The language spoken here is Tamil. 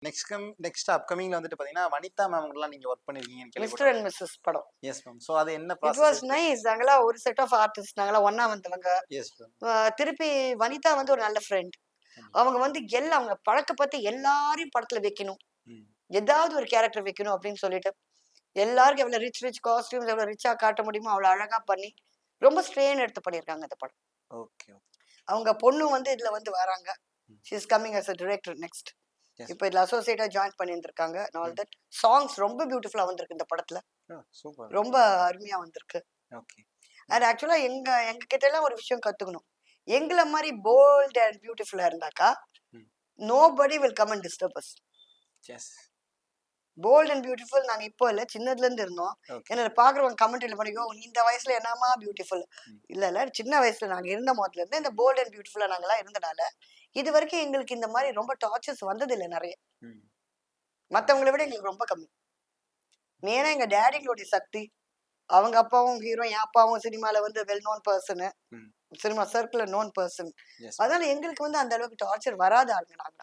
நெக்ஸ்ட் அப்கமிங்ல வந்துட்டு பாத்தீங்கன்னா வனிதா மேம் கூடலாம் நீங்க ஒர்க் பண்ணிருக்கீங்கன்னு மிஸ்டர் கேள்விப்பட்டேன். அண்ட் மிஸ்ஸஸ் படம். Yes ma'am. சோ அது என்ன இட் ப்ராசஸ் வாஸ் இருக்கு? நைஸ். நாங்களாம் ஒரு செட் ஆஃப் ஆர்டிஸ்ட். நாங்களாம் ஒண்ணா வந்தவங்க. Yes ma'am. திருப்பி வனிதா வந்து ஒரு நல்ல ஃப்ரெண்ட். அவங்க வந்து அவங்க பழக்கப்பட்டு எல்லாரையும் படத்துல வைக்கணும். ஏதாவது ஒரு கேரக்டர் வைக்கணும் அப்படின்னு சொல்லிட்டு எல்லாருக்கும் எவ்வளவு ரிச் காஸ்டியூம்ஸ் எவ்வளவு ரிச்சா காட்ட முடியுமோ அவ்வளவு அழகா பண்ணி ரொம்ப ஸ்ட்ரெயின் எடுத்து பண்ணியிருக்காங்க இந்த படம். ஓகே. அவங்க பொண்ணு வந்து இதுல வந்து வராங்க. She is coming as a director next. இப்போ இதுல அசோசியேட்டா ஜாயின் பண்ணியிருந்திருக்காங்க. ஆல் தட் சாங்ஸ் ரொம்ப பியூட்டிஃபுல்லா வந்திருக்கு இந்த படத்துல. சூப்பர். ரொம்ப அருமையா வந்திருக்கு. ஓகே. அது ஆக்சுவலா எங்க கிட்ட எல்லாம் ஒரு விஷயம் கத்துக்கணும். எங்களை மாதிரி போல்ட் அண்ட் பியூட்டிஃபுல்லா இருந்தாக்கா nobody will come and disturb us. Yes. Bold and beautiful நாங்க இப்போ இல்ல, சின்னதுல இருந்து இருந்தோம். என்ன பாக்குறவங்க கமெண்ட்ல பண்ணிக்கோ இந்த வயசுல என்னமா பியூட்டிஃபுல் இல்ல சின்ன வயசுல நாங்க இருந்த போதுல இருந்து இந்த போல்ட் அண்ட் பியூட்டிஃபுல்லா நாங்கெல்லாம் இருந்தனால இது வரைக்கும் எங்களுக்கு இந்த மாதிரி ரொம்ப டார்ச்சர்ஸ் வந்தது இல்லை. நிறைய மத்தவங்களை விட எங்களுக்கு ரொம்ப கம்மி. மெயினா எங்க டேடிங்களுடைய சக்தி. அவங்க அப்பாவும் ஹீரோ, என் அப்பாவும் சினிமால வந்து well known person, cinema circle known person. அதனால எங்களுக்கு வந்து அந்த அளவுக்கு டார்ச்சர் வராத ஆளுங்க நாங்க.